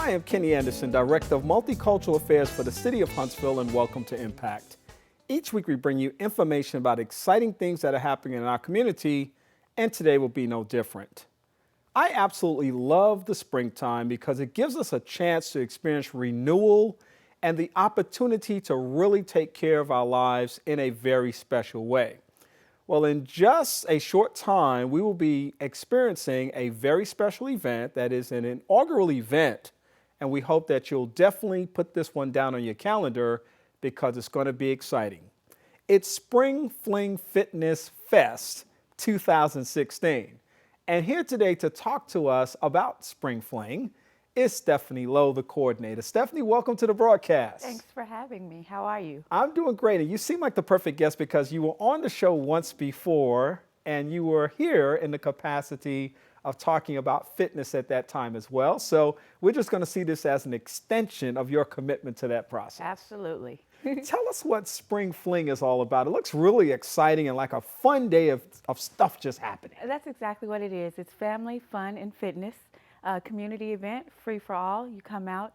Hi, I'm Kenny Anderson, Director of Multicultural Affairs for the City of Huntsville, and welcome to Impact. Each week we bring you information about exciting things that are happening in our community, and today will be no different. I absolutely love the springtime because it gives us a chance to experience renewal and the opportunity to really take care of our lives in a very special way. Well, in just a short time, we will be experiencing a very special event that is an inaugural event, and we hope that you'll definitely put this one down on your calendar because it's going to be exciting. It's Spring Fling Fitness Fest 2016. And here today to talk to us about Spring Fling is Stephanie Lowe, the coordinator. Stephanie, welcome to the broadcast. Thanks for having me. How are you? I'm doing great, and you seem like the perfect guest because you were on the show once before, and you were here in the capacity of talking about fitness at that time as well. So we're just going to see this as an extension of your commitment to that process. Absolutely. Tell us what Spring Fling is all about. It looks really exciting and like a fun day of stuff just happening. That's exactly what it is. It's family, fun, and fitness. Community event, free for all. You come out,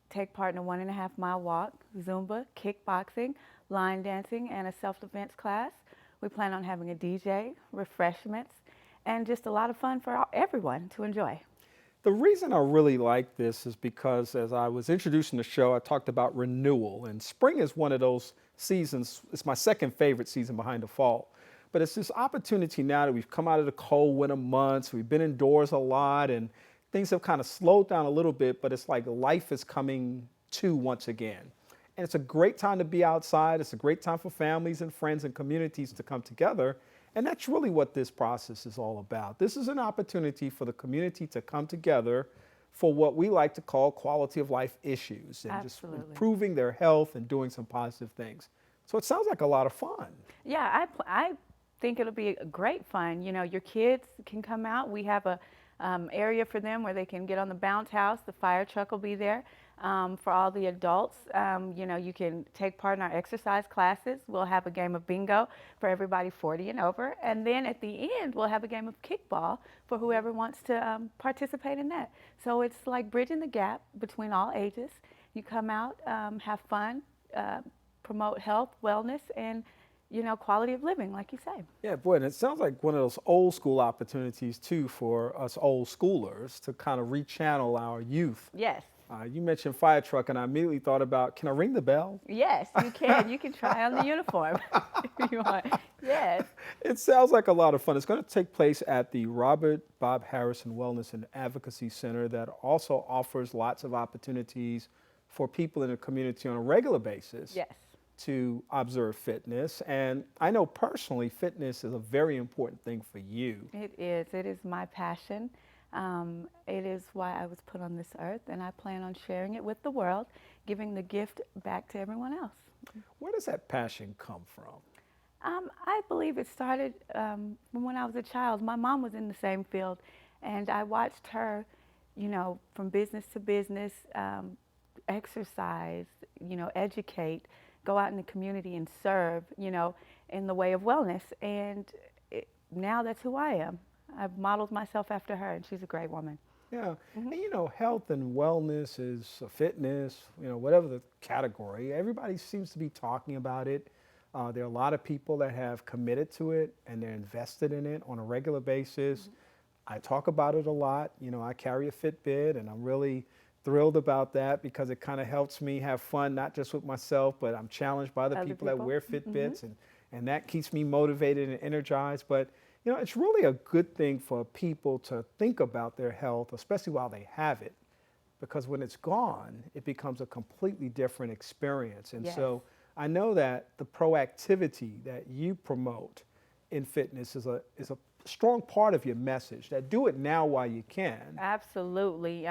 take part in a 1.5 mile walk, Zumba, kickboxing, line dancing, and a self-defense class. We plan on having a DJ, refreshments, and just a lot of fun for everyone to enjoy. The reason I really like this is because as I was introducing the show, I talked about renewal, and spring is one of those seasons. It's my second favorite season behind the fall. But it's this opportunity now that we've come out of the cold winter months, we've been indoors a lot, and things have kind of slowed down a little bit, but it's like life is coming to once again. And it's a great time to be outside. It's a great time for families and friends and communities to come together. And that's really what this process is all about. This is an opportunity for the community to come together for what we like to call quality of life issues and Absolutely. just improving their health and doing some positive things. So it sounds like a lot of fun. Yeah, I think it'll be great fun. You know, your kids can come out. We have a area for them where they can get on the bounce house. The fire truck will be there. For all the adults, you know, you can take part in our exercise classes. We'll have a game of bingo for everybody 40 and over. And then at the end, we'll have a game of kickball for whoever wants to participate in that. So it's like bridging the gap between all ages. You come out, have fun, promote health, wellness, and you know, quality of living, like you say. Yeah, boy, and it sounds like one of those old school opportunities, too, for us old schoolers to kind of rechannel our youth. Yes. You mentioned fire truck, and I immediately thought about, can I ring the bell? Yes, you can. You can try on the uniform if you want. Yes. It sounds like a lot of fun. It's going to take place at the Robert Bob Harrison Wellness and Advocacy Center that also offers lots of opportunities for people in the community on a regular basis. Yes. To observe fitness. And I know personally fitness is a very important thing for you. It is. It is my passion. It is why I was put on this earth, and I plan on sharing it with the world, giving the gift back to everyone else. Where does that passion come from? I believe it started from when I was a child. My mom was in the same field, and I watched her, you know, from business to business, exercise, you know, educate, go out in the community and serve, you know, in the way of wellness. And now that's who I am. I've modeled myself after her, and she's a great woman. Yeah, and you know, health and wellness is fitness, you know, whatever the category. Everybody seems to be talking about it. There are a lot of people that have committed to it, and they're invested in it on a regular basis. I talk about it a lot. You know, I carry a Fitbit, and I'm really thrilled about that because it kind of helps me have fun, not just with myself, but I'm challenged by the people that wear Fitbits, and that keeps me motivated and energized. But, you know, it's really a good thing for people to think about their health, especially while they have it, because when it's gone, it becomes a completely different experience. And so I know that the proactivity that you promote in fitness is a strong part of your message, that do it now while you can. Absolutely.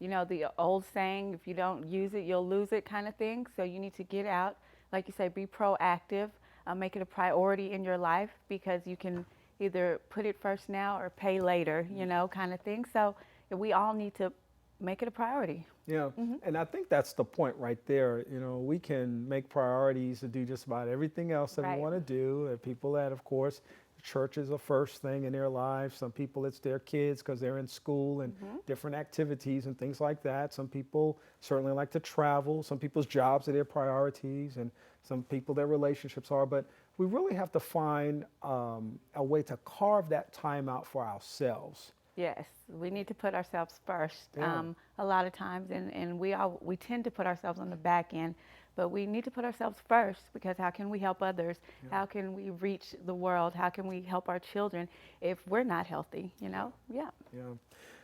You know, the old saying, if you don't use it, you'll lose it kind of thing. So you need to get out, like you say, be proactive, make it a priority in your life because you can either put it first now or pay later, you know, kind of thing. So we all need to make it a priority. Yeah, and I think that's the point right there. You know, we can make priorities to do just about everything else that we want to do. There are people that, of course, church is the first thing in their lives. Some people, it's their kids because they're in school and different activities and things like that. Some people certainly like to travel. Some people's jobs are their priorities, and some people, their relationships are. But we really have to find a way to carve that time out for ourselves. Yes, we need to put ourselves first Yeah. a lot of times, and we tend to put ourselves on the back end, but we need to put ourselves first, because how can we help others? Yeah. How can we reach the world? How can we help our children if we're not healthy, you know? Yeah. Yeah.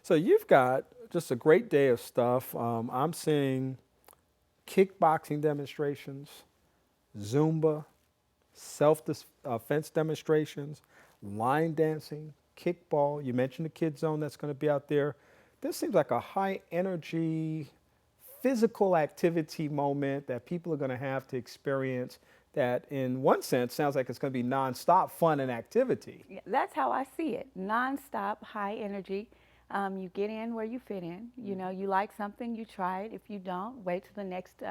So you've got just a great day of stuff. I'm seeing kickboxing demonstrations, Zumba, self-defense demonstrations, line dancing, kickball. You mentioned the Kids Zone that's going to be out there. This seems like a high energy, physical activity moment that people are going to have to experience that in one sense sounds like it's going to be nonstop fun and activity. Yeah, that's how I see it. Non-stop, high energy. You get in where you fit in. You know, you like something, you try it. If you don't, wait till the next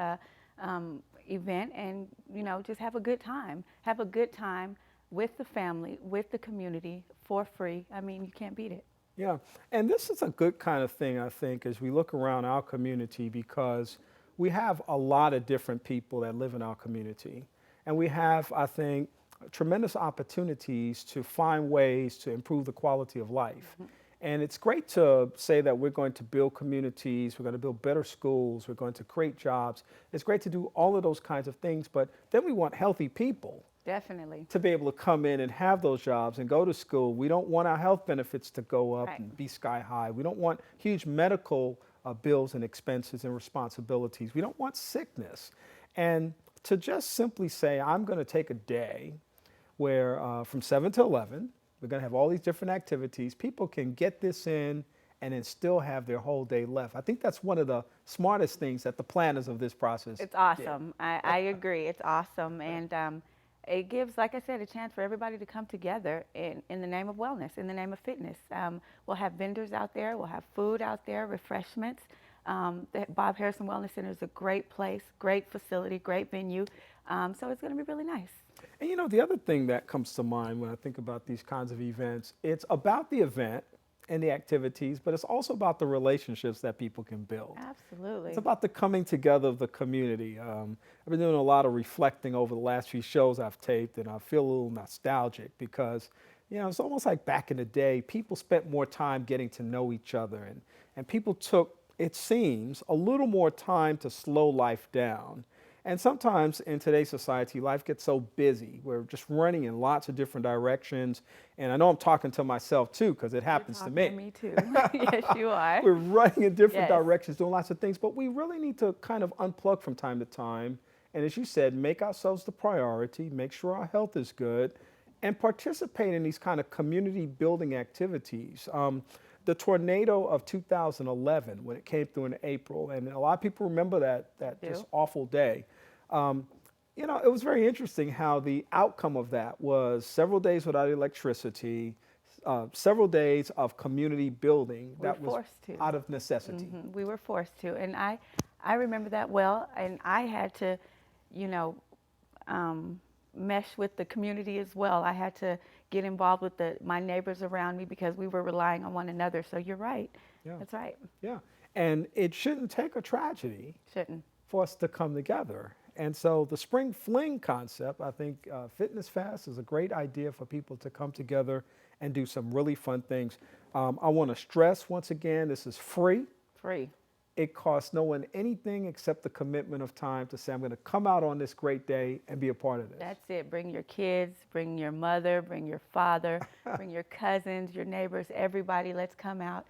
event, and you know, just have a good time. Have a good time with the family, with the community, for free. I mean, you can't beat it. Yeah, and this is a good kind of thing, I think, as we look around our community, because we have a lot of different people that live in our community. And we have, I think, tremendous opportunities to find ways to improve the quality of life. And it's great to say that we're going to build communities, we're going to build better schools, we're going to create jobs. It's great to do all of those kinds of things, but then we want healthy people Definitely. to be able to come in and have those jobs and go to school. We don't want our health benefits to go up Right. and be sky high. We don't want huge medical bills and expenses and responsibilities. We don't want sickness. And to just simply say, I'm going to take a day where from 7 to 11, we're going to have all these different activities. People can get this in and then still have their whole day left. I think that's one of the smartest things that the planners of this process It's did. awesome. I agree. It's awesome. And it gives, like I said, a chance for everybody to come together in the name of wellness, in the name of fitness. We'll have vendors out there. We'll have food out there, refreshments. The Bob Harrison Wellness Center is a great place, great facility, great venue. So it's going to be really nice. And you know, the other thing that comes to mind when I think about these kinds of events, it's about the event and the activities, but it's also about the relationships that people can build. Absolutely. It's about the coming together of the community. I've been doing a lot of reflecting over the last few shows I've taped, and I feel a little nostalgic because, you know, it's almost like back in the day, people spent more time getting to know each other, and people took, it seems, a little more time to slow life down. And sometimes in today's society, life gets so busy. We're just running in lots of different directions. And I know I'm talking to myself too, because it happens to me. Me too. Yes, you are. We're running in different Yes. directions, doing lots of things, but we really need to kind of unplug from time to time. And as you said, make ourselves the priority, make sure our health is good, and participate in these kind of community building activities. The tornado of 2011, when it came through in April, and a lot of people remember that just awful day. You know, it was very interesting how the outcome of that was several days without electricity, several days of community building that was forced to. out of necessity. We were forced to, and I remember that well, and I had to, you know, mesh with the community as well. I had to get involved with my neighbors around me because we were relying on one another. So you're right. Yeah. That's right. Yeah, and it shouldn't take a tragedy Shouldn't. for us to come together. And so the Spring Fling concept, I think Fitness Fest is a great idea for people to come together and do some really fun things. I want to stress once again, this is free. Free. It costs no one anything except the commitment of time to say, I'm going to come out on this great day and be a part of this. That's it. Bring your kids, bring your mother, bring your father, bring your cousins, your neighbors, everybody. Let's come out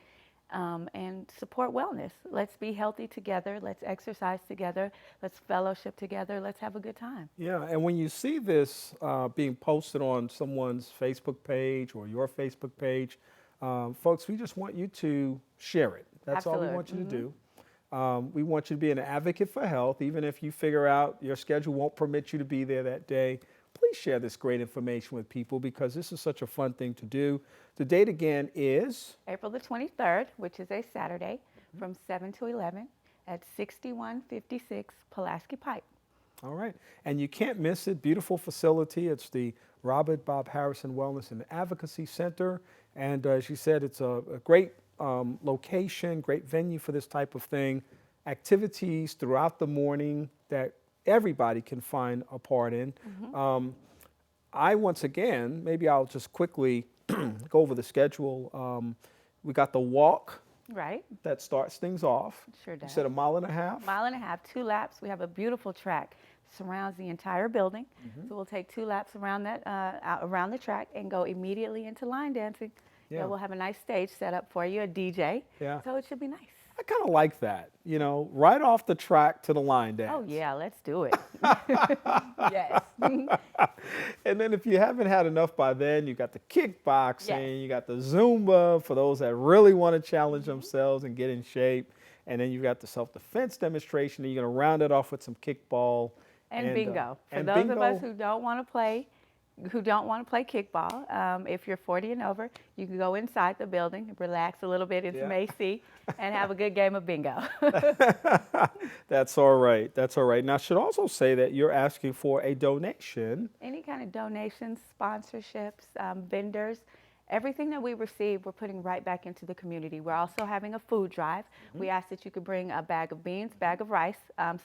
and support wellness. Let's be healthy together. Let's exercise together. Let's fellowship together. Let's have a good time. Yeah, and when you see this being posted on someone's Facebook page or your Facebook page, folks, we just want you to share it. That's all we want you to do. We want you to be an advocate for health, even if you figure out your schedule won't permit you to be there that day. Please share this great information with people because this is such a fun thing to do. The date again is? April the 23rd, which is a Saturday, from 7 to 11 at 6156 Pulaski Pike. All right. And you can't miss it. Beautiful facility. It's the Robert Bob Harrison Wellness and Advocacy Center. And as you said, it's a great location, great venue for this type of thing. Activities throughout the morning that everybody can find a part in. I, once again, maybe I'll just quickly go over the schedule. We got the walk. Right. That starts things off. Sure does. You said a mile and a half? Mile and a half, 2 laps. We have a beautiful track. Surrounds the entire building. So we'll take 2 laps around that, around the track and go immediately into line dancing. Yeah. We'll have a nice stage set up for you, a DJ. Yeah. So it should be nice. I kind of like that, right off the track to the line dance. Oh yeah, let's do it. Yes. And then if you haven't had enough by then, you got the kickboxing, Yes. you got the Zumba for those that really want to challenge themselves and get in shape. And then you've got the self-defense demonstration, and you're going to round it off with some kickball. And bingo. For and those bingo. of us who don't want to play kickball, if you're 40 and over, you can go inside the building, relax a little bit in some AC, and have a good game of bingo. That's all right. That's all right. Now, I should also say that you're asking for a donation. Any kind of donations, sponsorships, vendors, everything that we receive, we're putting right back into the community. We're also having a food drive. We ask that you could bring a bag of beans, bag of rice,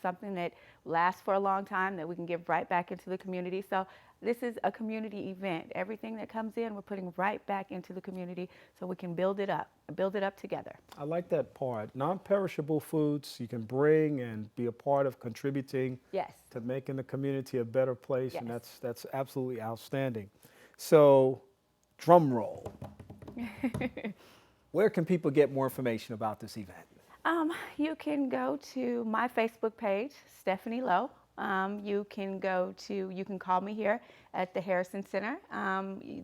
something that lasts for a long time that we can give right back into the community. So this is a community event. Everything that comes in, we're putting right back into the community so we can build it up together. I like that part. Non-perishable foods you can bring and be a part of contributing Yes. to making the community a better place, and Yes. that's absolutely outstanding. So, drum roll. Where can people get more information about this event? You can go to my Facebook page, Stephanie Lowe. You can call me here at the Harrison Center.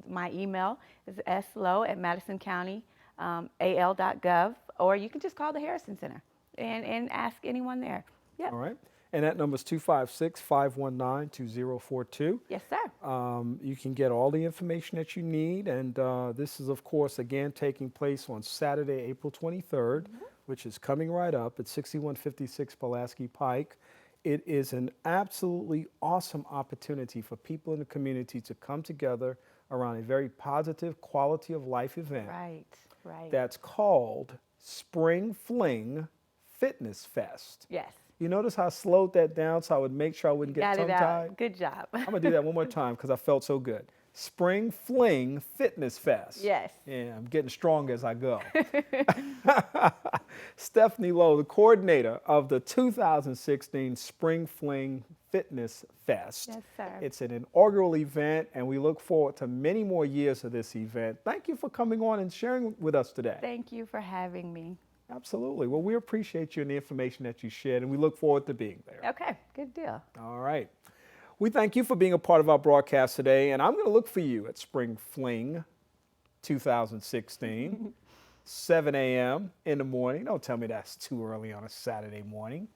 My email is slow@madisoncounty.al.gov, or you can just call the Harrison Center and ask anyone there. Yep. All right. And that number is 256-519-2042. Yes, sir. You can get all the information that you need. And this is, of course, again, taking place on Saturday, April 23rd, which is coming right up at 6156 Pulaski Pike. It is an absolutely awesome opportunity for people in the community to come together around a very positive quality of life event. Right. That's called Spring Fling Fitness Fest. Yes. You notice how I slowed that down so I would make sure I wouldn't get Got it tongue-tied? out. Good job. I'm going to do that one more time because I felt so good. Spring Fling Fitness Fest. Yes. Yeah, I'm getting strong as I go. Stephanie Lowe, the coordinator of the 2016 Spring Fling Fitness Fest. Yes, sir. It's an inaugural event, and we look forward to many more years of this event. Thank you for coming on and sharing with us today. Thank you for having me. Absolutely. Well, we appreciate you and the information that you shared, and we look forward to being there. Okay, good deal. All right. We thank you for being a part of our broadcast today, and I'm going to look for you at Spring Fling 2016, 7 a.m. in the morning. Don't tell me that's too early on a Saturday morning.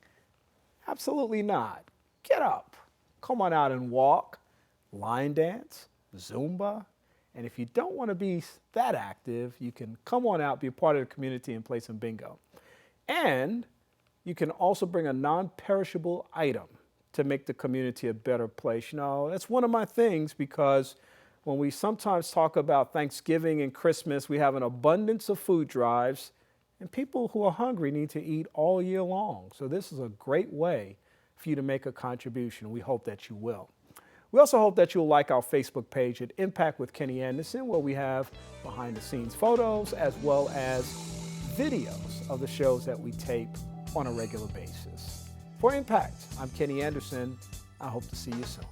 Absolutely not. Get up. Come on out and walk, line dance, Zumba. And if you don't want to be that active, you can come on out, be a part of the community, and play some bingo. And you can also bring a non-perishable item to make the community a better place. That's one of my things, because when we sometimes talk about Thanksgiving and Christmas, we have an abundance of food drives, and people who are hungry need to eat all year long. So this is a great way for you to make a contribution. We hope that you will. We also hope that you'll like our Facebook page at Impact with Kenny Anderson, where we have behind-the-scenes photos as well as videos of the shows that we tape on a regular basis. For Impact, I'm Kenny Anderson. I hope to see you soon.